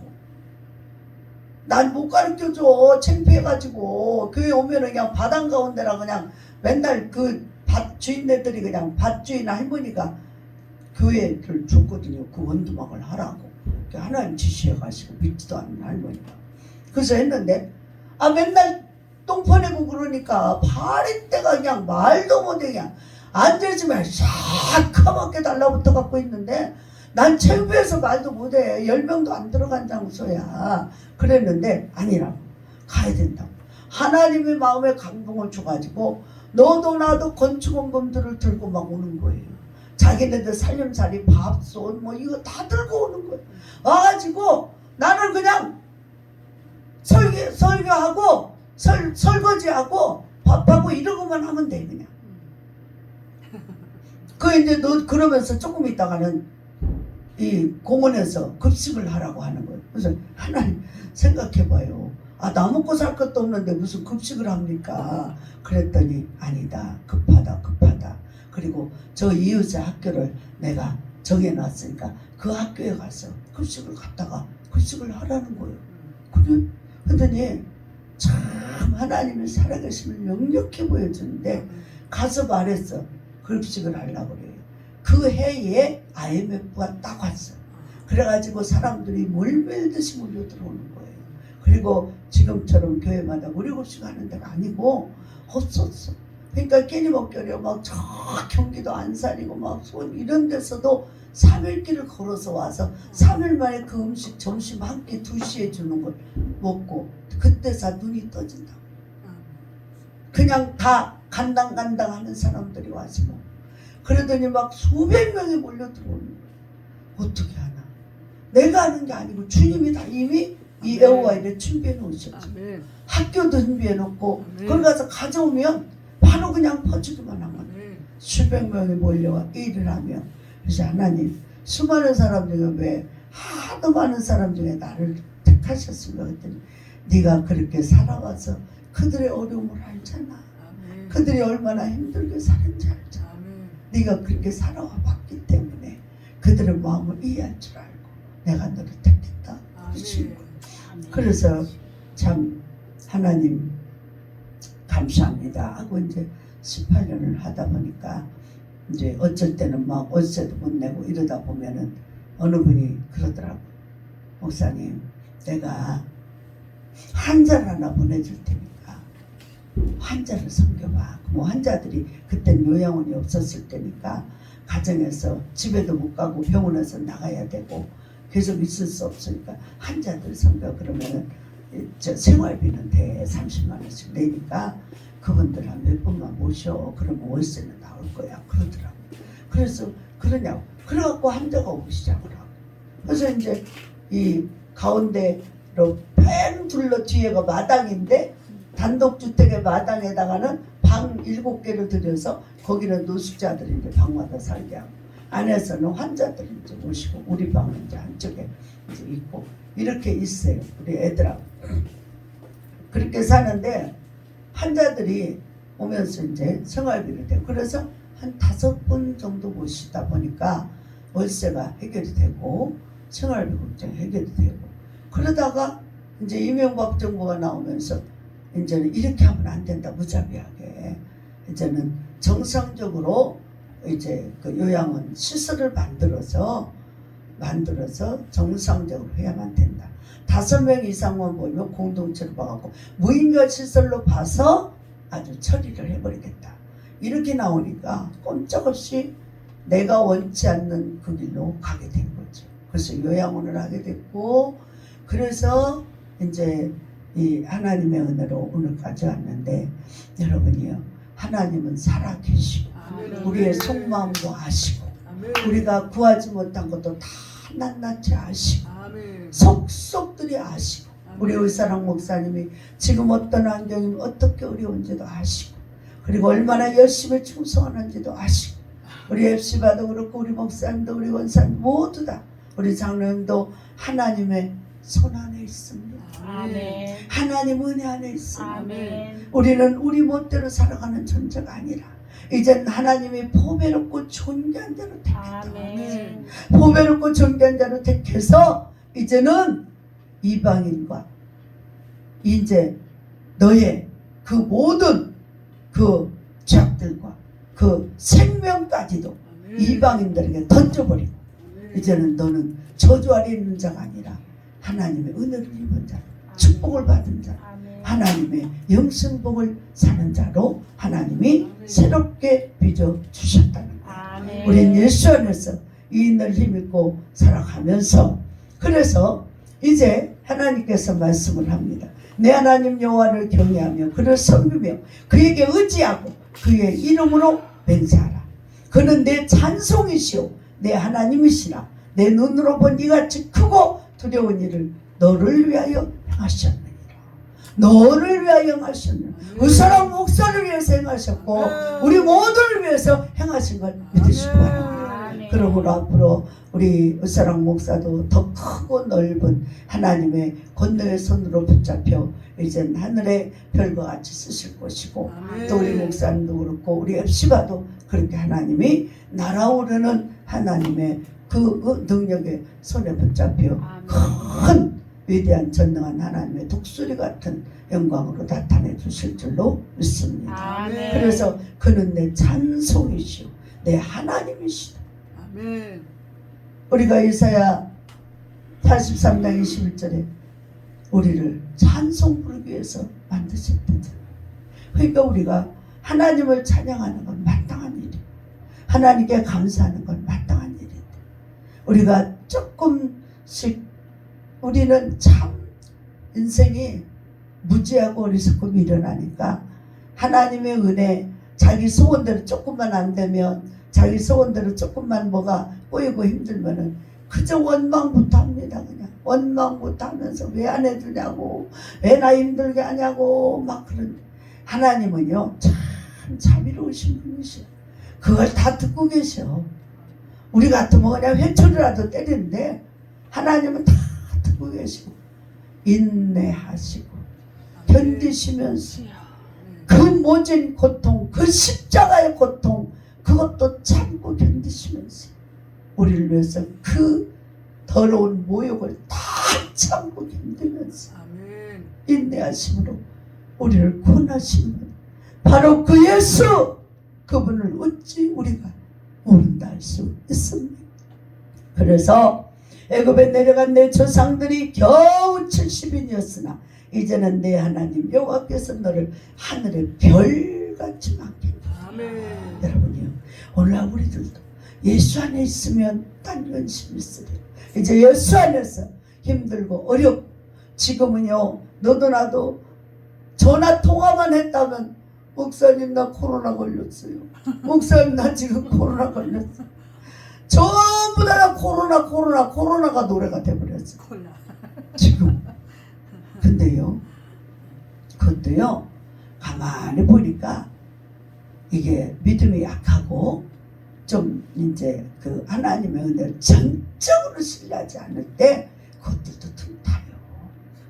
난 못 가르쳐줘. 창피해가지고. 교회 오면은 그냥 밭 한가운데라 그냥 맨날 그 밭 주인네들이 그냥 밭 주인 할머니가 교회를 줬거든요. 그 원두막을 하라고. 하나님 지시해가지고 믿지도 않는 할머니가. 그래서 했는데 맨날 똥 퍼내고 그러니까 파리 때가 그냥 말도 못해 그냥 앉아있으면 샤카맣게 달라붙어 갖고 있는데 난 창피해서 말도 못해. 10명도 안 들어간 장소야. 그랬는데 아니라고. 가야 된다고. 하나님의 마음에 감동을 줘가지고 너도 나도 건축원금들을 들고 막 오는 거예요. 자기네들 살림살이 밥솥 뭐 이거 다 들고 오는 거예요. 와가지고 나는 그냥 설교하고 설거지하고 밥하고 이러고만 하면 돼 그냥. 그 이제 너 그러면서 조금 있다가는 이 공원에서 급식을 하라고 하는 거예요. 그래서 하나님 생각해봐요. 나 먹고 살 것도 없는데 무슨 급식을 합니까? 그랬더니 아니다. 급하다. 그리고 저 이웃의 학교를 내가 정해놨으니까 그 학교에 가서 급식을 갖다가 급식을 하라는 거예요. 그래? 그랬더니 참 하나님의 살아계심을 명확히 보여주는데 가서 말했어. 급식을 하려고 그래요. 그 해에 IMF가 딱 왔어. 그래가지고 사람들이 몰밀듯이 몰려 들어오는 거예요. 그리고 지금처럼 교회마다 무료급식 하는 데가 아니고 없었어. 그러니까 끼니먹거려 막 저 경기도 안산이고 막 손 이런 데서도 3일길을 걸어서 와서 3일 만에 그 음식 점심 한 끼 2시에 주는 걸 먹고 그때서 눈이 떠진다고. 그냥 다 간당 하는 사람들이 와서 뭐. 그러더니 막 수백 명이 몰려 들어오는 거예요. 어떻게 하나. 내가 하는 게 아니고 주님이 다 이미 이 여호와를 준비해 놓으셨죠. 학교도 준비해 놓고 거기 가서 가져오면 바로 그냥 퍼주기만 하면 수백 명이 몰려와 일을 하면. 그래서 하나님 수많은 사람 중에 왜 하도 많은 사람 중에 나를 택하셨을까 그랬더니 네가 그렇게 살아와서 그들의 어려움을 알잖아. 그들이 얼마나 힘들게 사는지 알잖아. 네가 그렇게 살아와 봤기 때문에 그들의 마음을 이해할 줄 알고 내가 너를 택했다. 그래서 참 하나님 감사합니다 하고 이제 18년을 하다 보니까 이제 어쩔 때는 막 월세도 못 내고 이러다 보면은 어느 분이 그러더라고. 목사님 내가 한 절 하나 보내줄 테니까 환자를 섬겨봐. 뭐 환자들이 그땐 요양원이 없었을 때니까 가정에서 집에도 못 가고 병원에서 나가야 되고 계속 있을 수 없으니까 환자들 섬겨. 그러면은 저 생활비는 대 30만 원씩 내니까 그분들 한 몇 분만 모셔. 그러면 월세는 나올 거야. 그러더라고. 그래서 그러냐고. 그래갖고 환자가 오기 시작을 하고. 그래서 이제 이 가운데로 뺑 둘러 뒤에가 마당인데 단독주택의 마당에다가는 방 7개를 들여서 거기는 노숙자들이 이제 방마다 살게 하고 안에서는 환자들이 이제 모시고 우리 방은 이제 한쪽에 이제 있고 이렇게 있어요. 우리 애들하고. 그렇게 사는데 환자들이 오면서 이제 생활비를 대고 그래서 한 5분 정도 모시다 보니까 월세가 해결이 되고 생활비 걱정 해결이 되고 그러다가 이제 이명박 정부가 나오면서 이제는 이렇게 하면 안 된다. 무자비하게 이제는 정상적으로 이제 그 요양원 시설을 만들어서 정상적으로 해야만 된다. 5명 이상만 모이면 공동체로 봐갖고 무인가 시설로 봐서 아주 처리를 해버리겠다. 이렇게 나오니까 꼼짝없이 내가 원치 않는 그 길로 가게 된 거죠. 그래서 요양원을 하게 됐고 그래서 이제 이 하나님의 은혜로 오늘까지 왔는데 여러분이요 하나님은 살아계시고 우리의 속마음도 아시고 우리가 구하지 못한 것도 다 낱낱이 아시고 속속들이 아시고 우리 의사랑 목사님이 지금 어떤 환경이면 어떻게 어려운지도 아시고 그리고 얼마나 열심히 충성하는지도 아시고 우리 앱시바도 그렇고 우리 목사님도 우리 원사님 모두 다 우리 장로님도 하나님의 손 안에 있습니다. 아멘. 하나님 은혜 안에 있습니다. 아멘. 우리는 우리 멋대로 살아가는 존재가 아니라 이젠 하나님이 보배롭고 존귀한 자로 택했다. 아멘. 보배롭고 존귀한 자로 택해서 이제는 이방인과 이제 너의 그 모든 그 죄악들과 그 생명까지도 이방인들에게 던져버리고 이제는 너는 저주 아래 있는 자가 아니라 하나님의 은혜를 입은 자, 축복을 받은 자, 하나님의 영생복을 사는 자로 하나님이 새롭게 빚어주셨다는 거예요. 우린 예수 안에서 이인을 힘입고 살아가면서 그래서 이제 하나님께서 말씀을 합니다. 내 하나님 여호와를 경외하며 그를 섬기며 그에게 의지하고 그의 이름으로 맹세하라. 그는 내 찬송이시오 내 하나님이시라. 내 눈으로 본 이같이 크고 두려운 일을 너를 위하여 행하셨느니라. 너를 위하여 행하셨느니라. 의사랑 목사를 위해서 행하셨고 우리 모두를 위해서 행하신 걸 믿으시기 바랍니다. 그러므로 앞으로 우리 의사랑 목사도 더 크고 넓은 하나님의 권능의 손으로 붙잡혀 이젠 하늘의 별과 같이 쓰실 것이고 또 우리 목사님도 그렇고 우리 앱시바도 그렇게 하나님이 날아오르는 하나님의 그 능력의 손에 붙잡혀 큰 위대한 전능한 하나님의 독수리 같은 영광으로 나타내 주실 줄로 믿습니다. 그래서 그는 내 찬송이시오 내 하나님이시다. 아멘. 우리가 이사야 83장 21절에 우리를 찬송 부르기 위해서 만드셨다. 그러니까 우리가 하나님을 찬양하는 건 마땅한 일이에요. 하나님께 감사하는 건 마땅한 일인데 우리가 조금씩 우리는 참 인생이 무지하고 어리석고 미련하니까 하나님의 은혜 자기 소원대로 조금만 안 되면 자기 소원대로 조금만 뭐가 꼬이고 힘들면은 그저 원망부터 합니다. 그냥 원망부터 하면서 왜 안 해주냐고 왜 나 힘들게 하냐고 막 그런. 하나님은요 참 자비로우신 분이셔. 그걸 다 듣고 계셔. 우리 같으면 그냥 회초리라도 때리는데 하나님은 다 듣고 계시고 인내하시고 견디시면서 그 모진 고통 그 십자가의 고통 그것도 참고 견디시면서 우리를 위해서 그 더러운 모욕을 다 참고 견디면서 인내하심으로 우리를 구원하신 분 바로 그 예수 그분을 어찌 우리가 모른다 할 수 있습니다. 그래서 애굽에 내려간 내 조상들이 겨우 70인이었으나 이제는 내 하나님 여호와께서 너를 하늘의 별같이 많겠다. 아멘. 여러분요, 오늘날 우리들도 예수 안에 있으면 딴 근심 있으리. 이제 예수 안에서 힘들고 어렵고, 지금은요 너도 나도 전화 통화만 했다면 목사님 나 코로나 걸렸어요. 목사님 나 지금 코로나 걸렸어. 전부 다 코로나가 노래가 돼버렸어 콜라. 지금. 근데요, 그것도요 가만히 보니까 이게 믿음이 약하고 좀 이제 그 하나님의 은혜를 전적으로 신뢰하지 않을 때 그것들도 틈타요.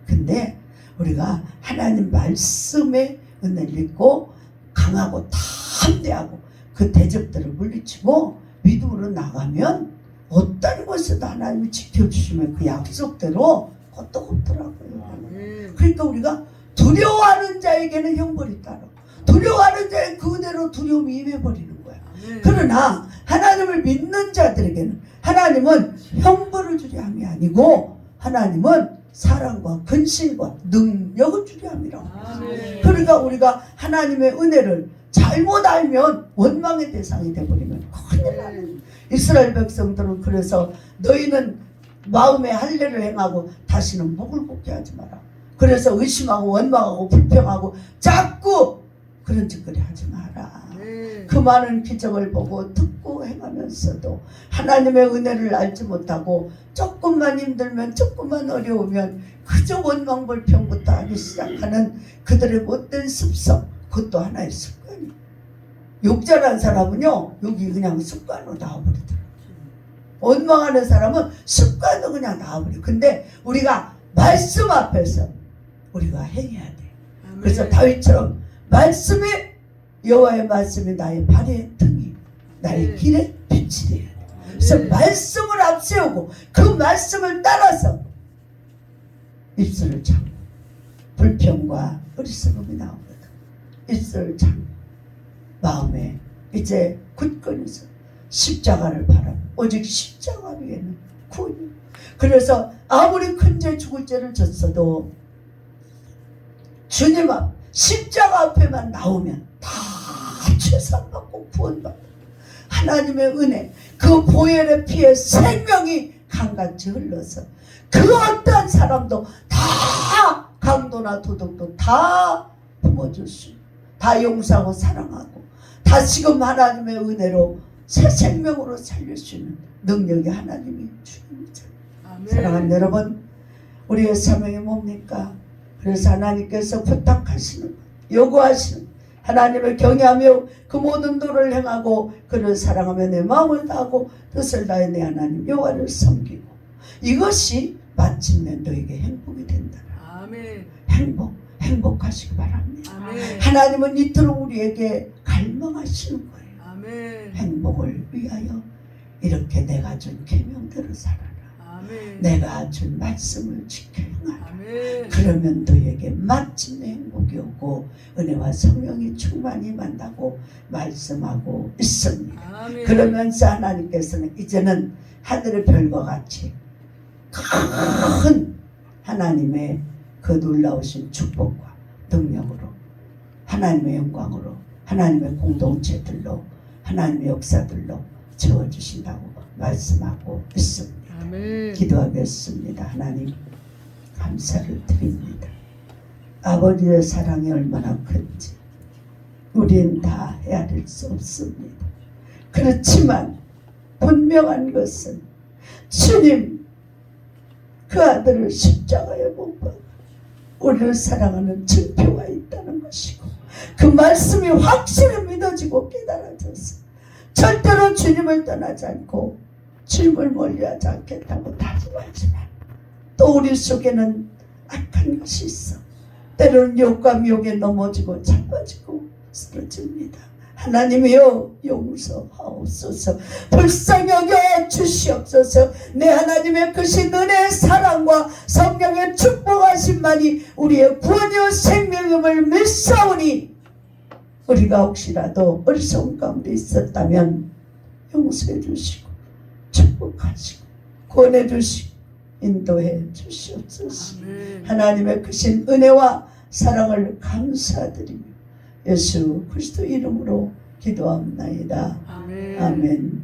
근데 우리가 하나님 말씀의 은혜를 믿고 강하고 담대하고 그 대적들을 물리치고 믿음으로 나가면 어떤 것에도 하나님이 지켜주시면 그 약속대로 끄떡없더라고요. 그러니까 우리가 두려워하는 자에게는 형벌이 따르고, 두려워하는 자의 그대로 두려움이 임해버리는 거야. 그러나 하나님을 믿는 자들에게는 하나님은 형벌을 주려 함이 아니고 하나님은 사랑과 근신과 능력을 주려 함이라고. 그러니까 우리가 하나님의 은혜를 잘못 알면 원망의 대상이 되어버리면 큰일 나는. 이스라엘 백성들은 그래서 너희는 마음에 할례를 행하고 다시는 목을 곱게 하지 마라. 그래서 의심하고 원망하고 불평하고 자꾸 그런 짓거리 하지 마라. 그 많은 기적을 보고 듣고 행하면서도 하나님의 은혜를 알지 못하고 조금만 힘들면, 조금만 어려우면 그저 원망 불평부터 하기 시작하는 그들의 못된 습성, 그것도 하나의 습관이에요. 욕자라는 사람은요 여기 그냥 습관으로 나와버리더라고요. 원망하는 사람은 습관도 그냥 나와버려요. 근데 우리가 말씀 앞에서 우리가 행해야 돼. 그래서 다윗처럼 말씀이, 여호와의 말씀이 나의 발의 등이, 나의 길에 빛이 되어야 돼. 그래서 말씀을 앞세우고 그 말씀을 따라서 입술을 참고, 불평과 어리석음이 나오거든. 입술을 참고 마음에 이제 굳건해서 십자가를 바라고, 오직 십자가 위에는 구원이. 그래서 아무리 큰 죄 죽을 죄를 졌어도 주님 앞 십자가 앞에만 나오면 다 죄산받고 구원받고 하나님의 은혜, 그 보혈의 피에 생명이 강같이 흘러서 그 어떠한 사람도 다 강도나 도덕도 다 품어줄 수 있고, 다 용서하고 사랑하고 다시금 하나님의 은혜로 새 생명으로 살릴 수 있는 능력이 하나님이 주님이잖아요. 사랑하는 여러분, 우리의 사명이 뭡니까? 그래서 하나님께서 부탁하시는, 요구하시는, 하나님을 경외하며 그 모든 도를 행하고 그를 사랑하며 내 마음을 다하고 뜻을 다해 내 하나님 여호와를 섬기고, 이것이 마침내 너에게 행복이 된다. 아멘. 행복하시기 바랍니다. 아멘. 하나님은 이토록 우리에게 갈망하시는 거예요. 아멘. 행복을 위하여 이렇게 내가 준 계명대로 살아라. 아멘. 내가 준 말씀을 지켜 행하라. 아멘. 그러면 너에게 마침내 행복이 오고 은혜와 성령이 충만히 만나고 말씀하고 있습니다. 아멘. 그러면서 하나님께서는 이제는 하늘의 별과 같이 큰 하나님의 그 놀라우신 축복과 능력으로, 하나님의 영광으로, 하나님의 공동체들로, 하나님의 역사들로 채워주신다고 말씀하고 있습니다. 아멘. 기도하겠습니다. 하나님 감사를 드립니다. 아버지의 사랑이 얼마나 큰지 우리는 다 헤아릴 수 없습니다. 그렇지만 분명한 것은 주님 그 아들을 십자가에 못 박아 우리를 사랑하는 증표가 있다는 것이고, 그 말씀이 확실히 믿어지고 깨달아져서 절대로 주님을 떠나지 않고 주님을 멀리하지 않겠다고 다짐하지만 또 우리 속에는 악한 것이 있어 때로는 욕과 미혹에 넘어지고 자빠지고 쓰러집니다. 하나님이여 용서하옵소서. 불쌍히 여겨 주시옵소서. 내 하나님의 크신 은혜의 사랑과 성령의 축복하심만이 우리의 구원이요 생명임을 믿사오니, 우리가 혹시라도 어리석은 가운데 있었다면 용서해 주시고 축복하시고 구원해 주시고 인도해 주시옵소서. 아멘. 하나님의 크신 은혜와 사랑을 감사드리며 예수 그리스도 이름으로 기도합나이다. 아멘. 아멘.